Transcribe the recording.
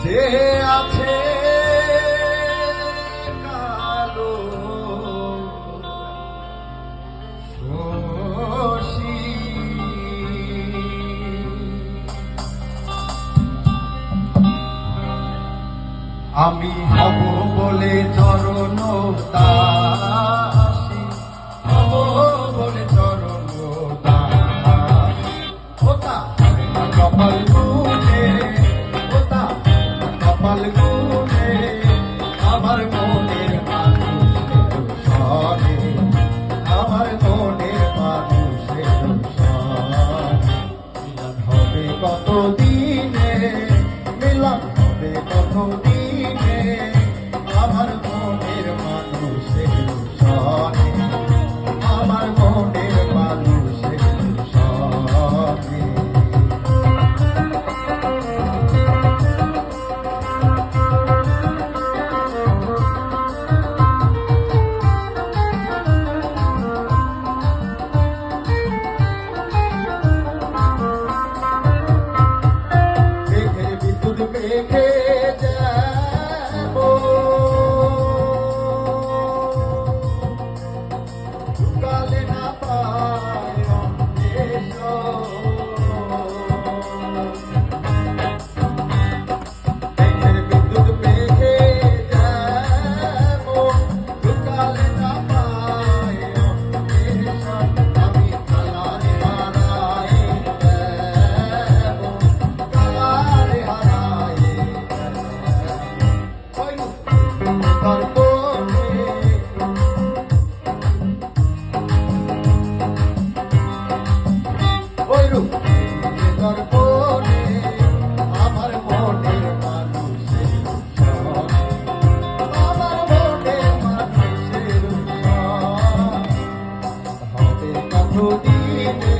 যে আছে কালো শশী, আমি হব বলে চরণ দাসী, হব বলে চরণ দাসী। ওটা কপাল গুনে, ওটা কপাল গুনে আমার মনের মানুষের সনে, আমার মনের মানুষের সনে। মিলন হবে কতদিনে, মিলন হবে কতদিনে আমার মনের মানুষের সনে, আমার মনের মানুষের সনে। দেখে যাব কালে না পায় বিদ্যুৎ মেঘে যাব কালে না পায় আমি কালারে হারাই যাব, কালারে হারাই আমার মনের মানুষের সনে, আমার মনের মানুষের সনে। হবে কতদিনে